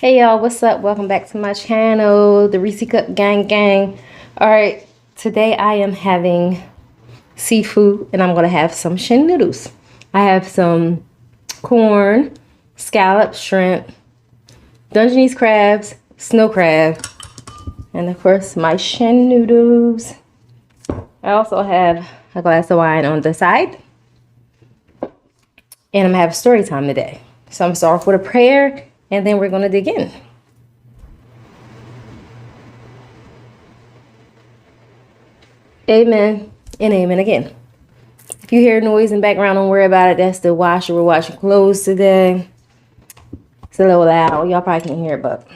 Hey y'all, what's up? Welcome back to my channel, the Reese Cup Gang. Alright, today I am having seafood and I'm gonna have some Shin noodles. I have some corn, scallop, shrimp, Dungeness crabs, snow crab, and of course my Shin noodles. I also have a glass of wine on the side. And I'm gonna have story time today. So I'm gonna start off with a prayer and then we're gonna dig in. Amen and amen again. If you hear noise in the background, don't worry about it. That's the washer. We're washing clothes today. It's a little loud. Y'all probably can't hear it, but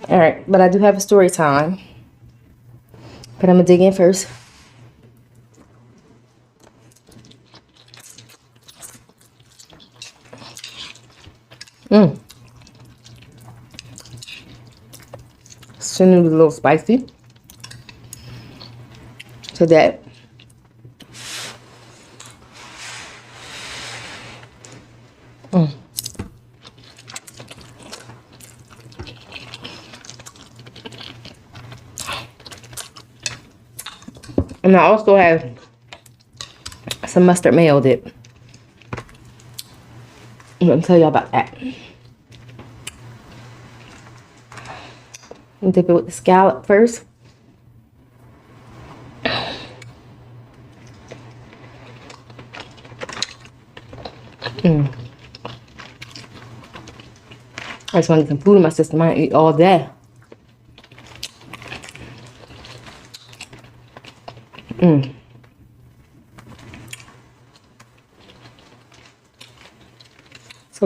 all right. But I do have a story time. But I'm gonna dig in first. Shin was a little spicy. So that and I also have some mustard mayo dip. I'm gonna tell y'all about that. I'm dip it with the scallop first. I just want to get some food in my system. I eat all day.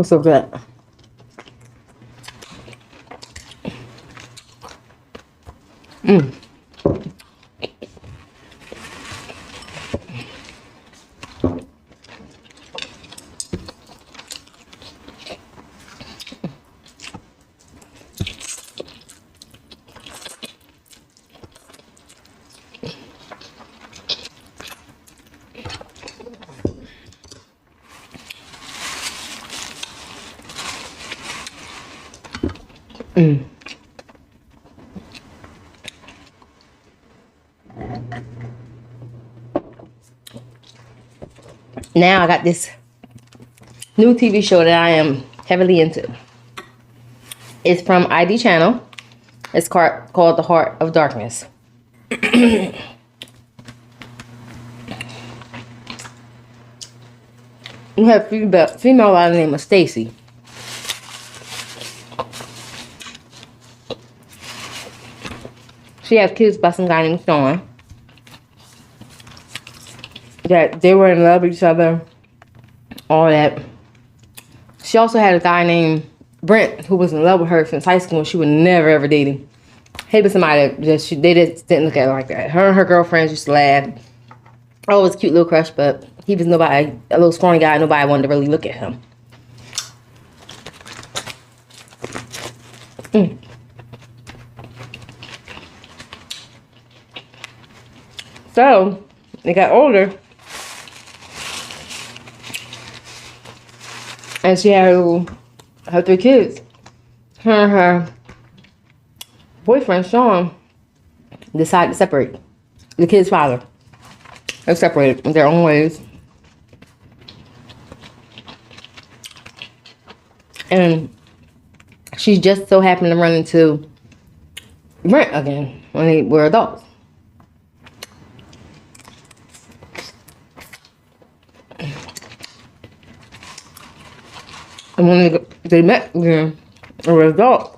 So good. Now I got this new TV show that I am heavily into. It's from ID channel. It's called The Heart of Darkness. You have a female by the name of Stacy. She has kids by some guy named Sean. That they were in love with each other. All that. She also had a guy named Brent who was in love with her since high school and she would never ever date him. He was somebody that they just didn't look at her like that. Her and her girlfriends used to laugh. Oh, it was a cute little crush, but he was nobody, a little scrawny guy, nobody wanted to really look at him. So, they got older. And she had her 3 kids. Her and her boyfriend, Sean, decided to separate. The kid's father. They separated in their own ways. And she just so happened to run into Brent again when they were adults. And when they met again, and were adults,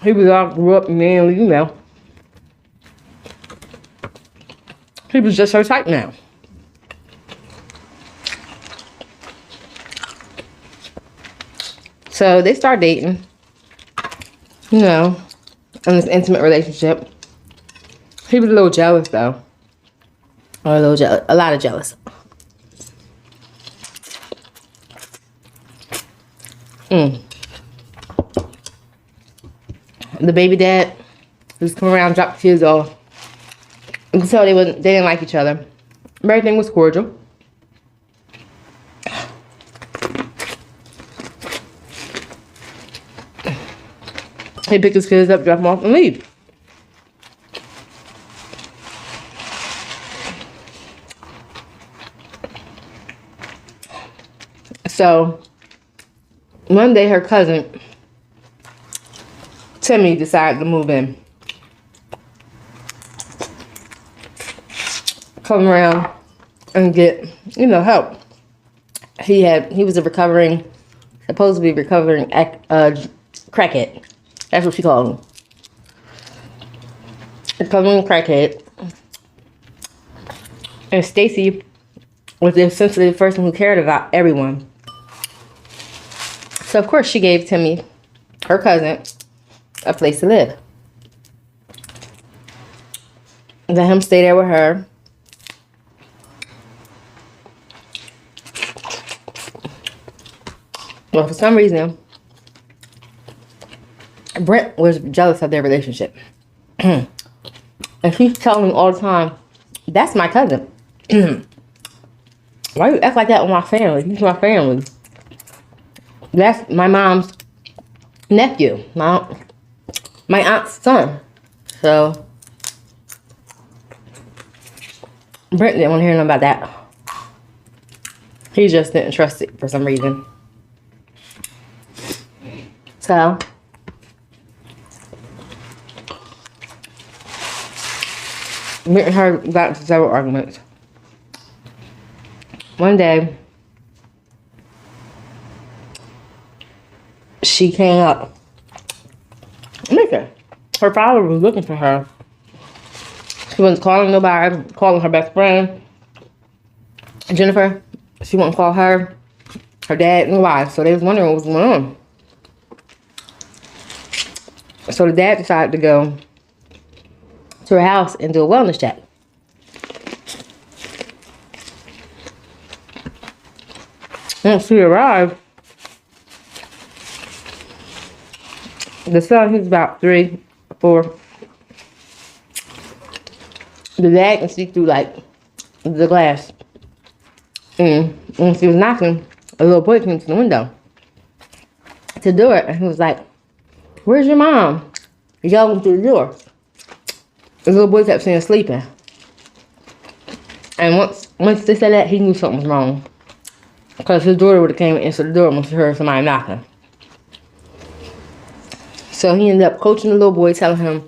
he was all grew up manly, you know. He was just her type now. So they start dating, you know, in this intimate relationship. He was a little jealous though. Or a lot of jealous. The baby dad just come around, drop the kids off. You can tell they didn't like each other. Everything was cordial. He picked his kids up, drop them off, and leave. So one day her cousin Timmy decided to move in. Come around and get, help. He was supposed to be recovering crackhead. That's what she called him. Recovering crackhead. And Stacy was the sensitive person who cared about everyone. So of course she gave Timmy, her cousin, a place to live. Let him stay there with her. Well, for some reason, Brent was jealous of their relationship. And she's telling me all the time, that's my cousin. Why you act like that with my family? He's my family. That's my mom's nephew. My aunt's son. So, Brent didn't want to hear nothing about that. He just didn't trust it for some reason. So, me and her got into several arguments. One day, she came up. Listen, her father was looking for her. She wasn't calling nobody, calling her best friend, Jennifer. She wouldn't call her dad, nobody. So they was wondering what was going on. So the dad decided to go to her house and do a wellness check. Once she arrived, the son, he's about 3, 4. The dad can see through like the glass. And when she was knocking, a little boy came to the window to do it, and he was like, "Where's your mom?" He yelled through the door. The little boy kept saying sleeping. And once they said that, he knew something was wrong. Because his daughter would have came and answered the door when she heard somebody knocking. So he ended up coaching the little boy, telling him,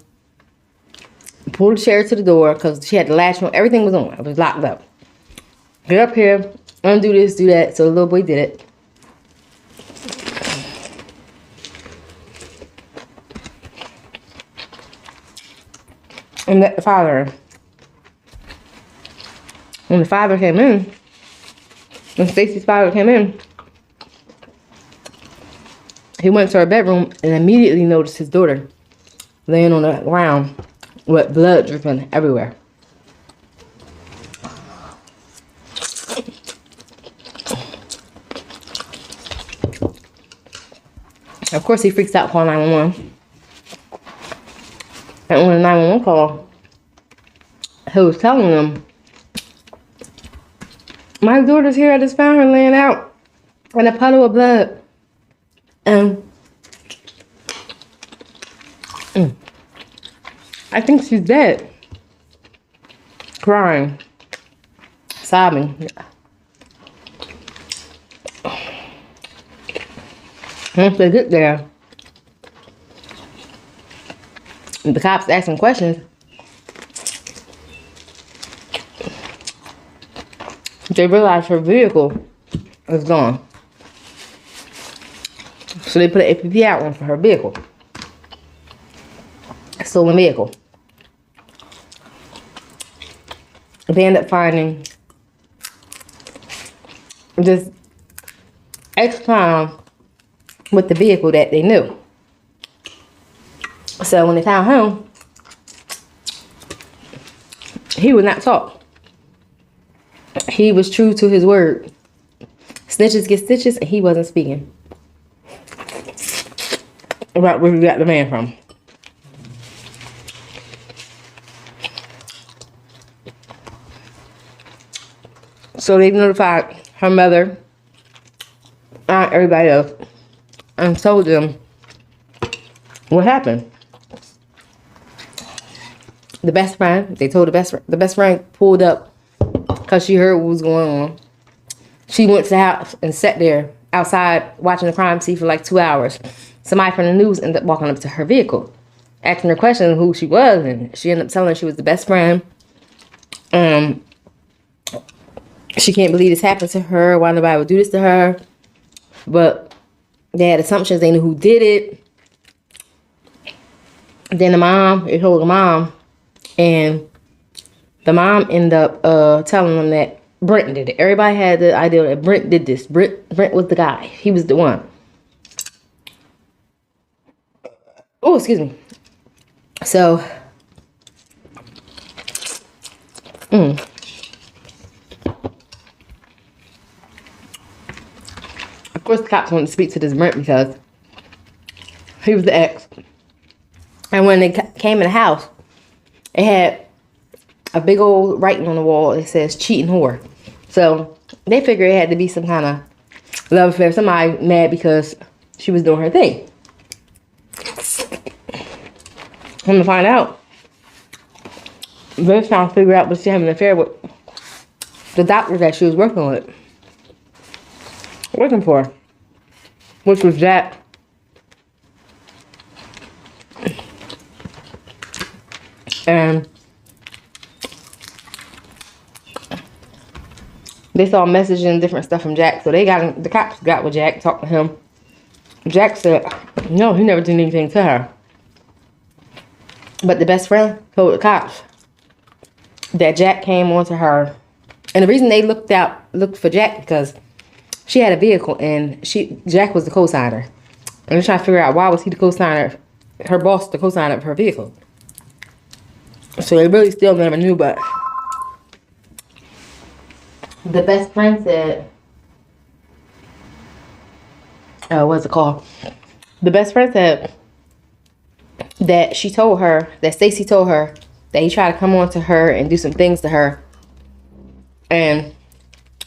pull the chair to the door, because she had the latch on. Everything was on. It was locked up. Get up here, undo this, do that. So the little boy did it. And let the father in. When the father came in, when Stacy's father came in, he went to her bedroom and immediately noticed his daughter laying on the ground with blood dripping everywhere. Of course, he freaks out, called 911. And on the 911 call, he was telling them, my daughter's here. I just found her laying out in a puddle of blood. And I think she's dead. Crying. Sobbing. Once they get there, the cops asking questions. They realized her vehicle was gone. So they put an APP out one for her vehicle. A stolen vehicle. They end up finding this ex-con with the vehicle that they knew. So when they found him, he would not talk. He was true to his word. Snitches get stitches, and he wasn't speaking about where we got the man from. So they notified her mother, everybody else, and told them what happened? The best friend, they told the best friend pulled up because she heard what was going on. She went to the house and sat there outside watching the crime scene for like 2 hours. Somebody from the news ended up walking up to her vehicle, asking her question who she was, and she ended up telling her she was the best friend. She can't believe this happened to her. Why nobody would do this to her? But they had assumptions. They knew who did it. Then they told the mom, and the mom ended up telling them that Brent did it. Everybody had the idea that Brent did this. Brent was the guy. He was the one. Oh, excuse me. So, of course, the cops wanted to speak to this Brent because he was the ex. And when they came in the house, it had a big old writing on the wall that says cheating whore. So they figured it had to be some kind of love affair. Somebody mad because she was doing her thing. Come to find out, they're trying to figure out what she having an affair with the doctor that she was working for, which was Jack. And they saw messages and different stuff from Jack, so the cops got with Jack, talked to him. Jack said, no, he never did anything to her. But the best friend told the cops that Jack came onto her. And the reason they looked for Jack because she had a vehicle and Jack was the co-signer. And they're trying to figure out why was he the co-signer, her boss, the co-signer of her vehicle. So they really still never knew, but the best friend said, what's it called? The best friend said that Stacy told her that he tried to come on to her and do some things to her. And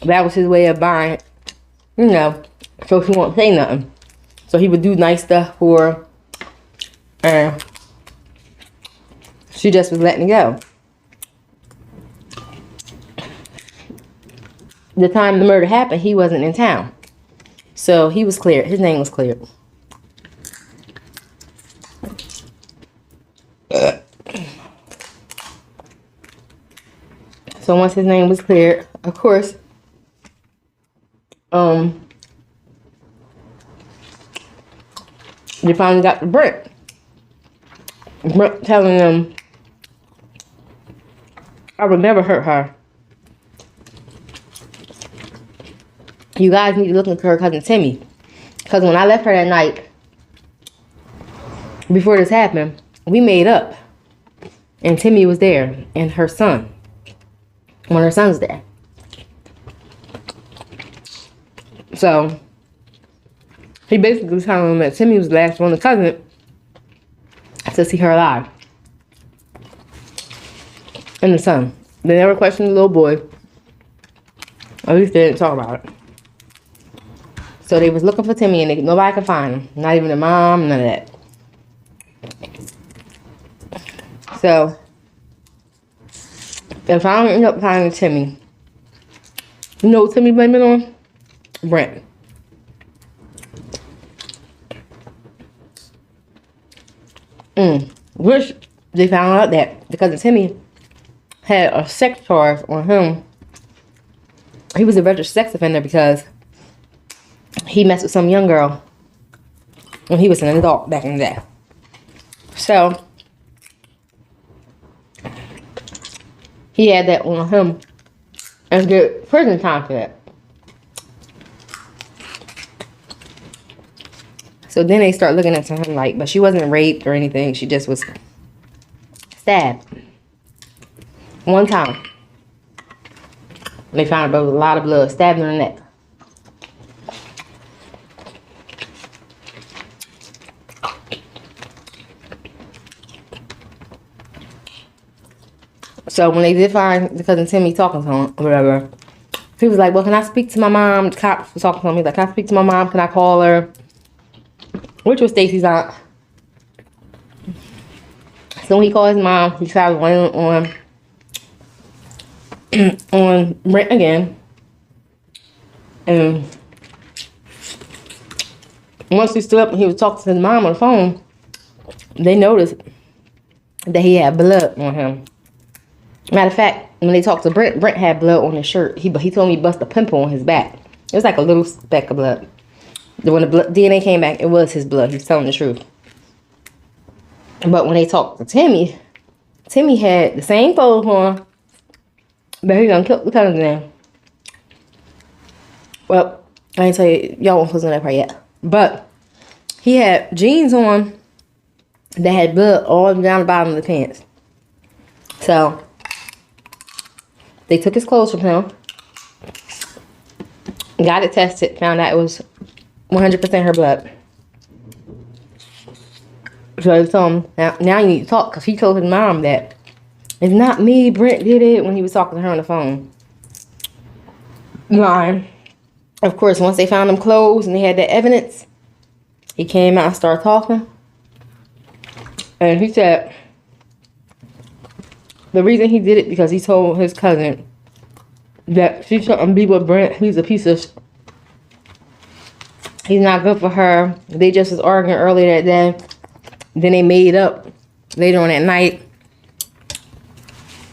that was his way of buying, so she won't say nothing. So he would do nice stuff for her. And she just was letting it go. The time the murder happened, he wasn't in town. So he was cleared. His name was cleared. So once his name was cleared, of course, they finally got to Brent. Brent telling them, I would never hurt her. You guys need to look into her cousin Timmy. Because when I left her that night, before this happened, we made up. And Timmy was there. And her son. One of her sons there. So, he basically was telling them that Timmy was the last one, the cousin, to see her alive. And the son. They never questioned the little boy. At least they didn't talk about it. So they was looking for Timmy and nobody could find him. Not even the mom, none of that. So, they finally ended up finding Timmy. You know what Timmy blamed it on? Brent. Which they found out that because Timmy had a sex charge on him. He was a registered sex offender because he messed with some young girl when he was an adult back in the day. So, he had that on him and get prison time for that. So then they start looking into him like, but she wasn't raped or anything. She just was stabbed. One time. They found a lot of blood stabbed in the neck. So when they did find the cousin Timmy talking to him or whatever, he was like, well, can I speak to my mom? The cops was talking to him. He's like, can I speak to my mom? Can I call her? Which was Stacy's aunt. So when he called his mom, he tried on on Brent again. And once he stood up and he was talking to his mom on the phone, they noticed that he had blood on him. Matter of fact, when they talked to Brent, Brent had blood on his shirt. He told me he bust a pimple on his back. It was like a little speck of blood. When the DNA came back, it was his blood. He was telling the truth. But when they talked to Timmy, Timmy had the same clothes on, but he done killed the cousin now. Well, I ain't tell you, y'all won't close on that part yet. But he had jeans on that had blood all down the bottom of the pants. So they took his clothes from him, got it tested, found out it was 100% her blood. So he told him, now you need to talk, because he told his mom that it's not me, Brent did it, when he was talking to her on the phone. Lying. Of course, once they found them clothes and they had that evidence, he came out and started talking. And he said the reason he did it because he told his cousin that she shouldn't be with Brent. He's a piece of... He's not good for her. They just was arguing earlier that day. Then they made up later on that night.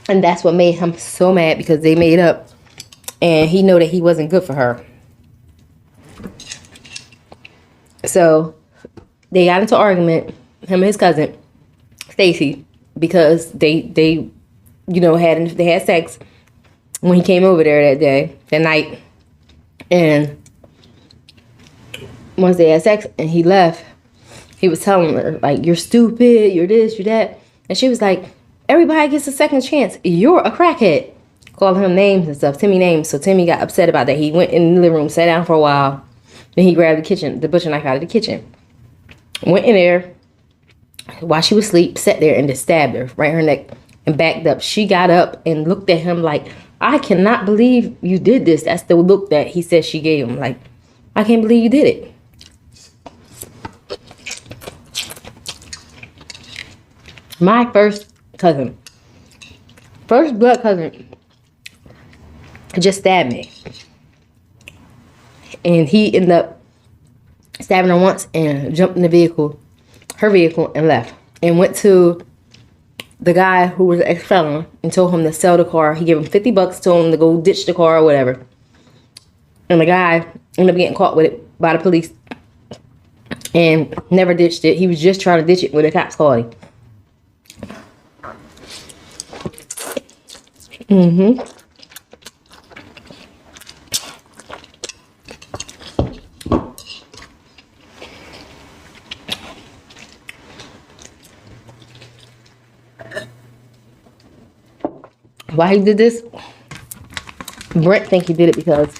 And that's what made him so mad, because they made up. And he knew that he wasn't good for her. So they got into argument, him and his cousin, Stacy, because they had sex when he came over there that night. And once they had sex and he left, he was telling her, like, you're stupid, you're this, you're that. And she was like, everybody gets a second chance. You're a crackhead. Calling him names and stuff, Timmy names. So Timmy got upset about that. He went in the living room, sat down for a while. Then he grabbed the butcher knife out of the kitchen. Went in there while she was asleep, sat there and just stabbed her right in her neck and backed up. She got up and looked at him like, I cannot believe you did this. That's the look that he said she gave him. Like, I can't believe you did it. My first cousin, first blood cousin, just stabbed me. And he ended up stabbing her once and jumped in the vehicle, her vehicle, and left. And went to the guy who was an ex-felon and told him to sell the car. He gave him $50, told him to go ditch the car or whatever. And the guy ended up getting caught with it by the police and never ditched it. He was just trying to ditch it when the cops called him. Why he did this? Brent think he did it because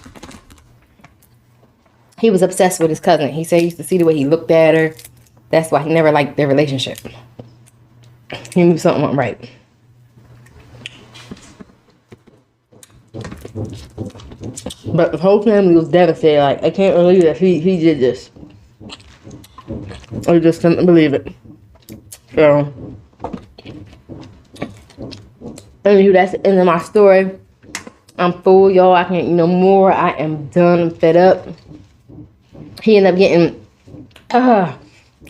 he was obsessed with his cousin. He said he used to see the way he looked at her. That's why he never liked their relationship. He knew something wasn't right. But the whole family was devastated. Like, I can't believe that he did this. I just couldn't believe it. So, anywho, that's the end of my story. I'm full, y'all. I can't eat no more. I am done. I'm fed up. He ended up getting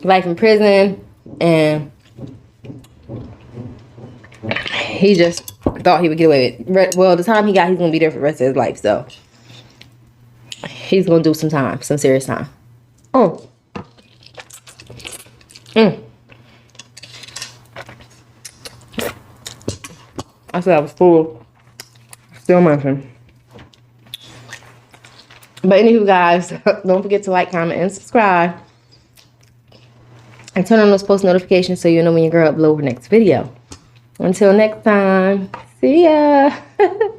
life in prison, and he just thought he would get away with it. Well, the time he got, he's gonna be there for the rest of his life. So he's gonna do some time, some serious time. I said I was full. Still munching. But anywho, guys, don't forget to like, comment, and subscribe. And turn on those post notifications so you know when your girl uploads her next video. Until next time, see ya.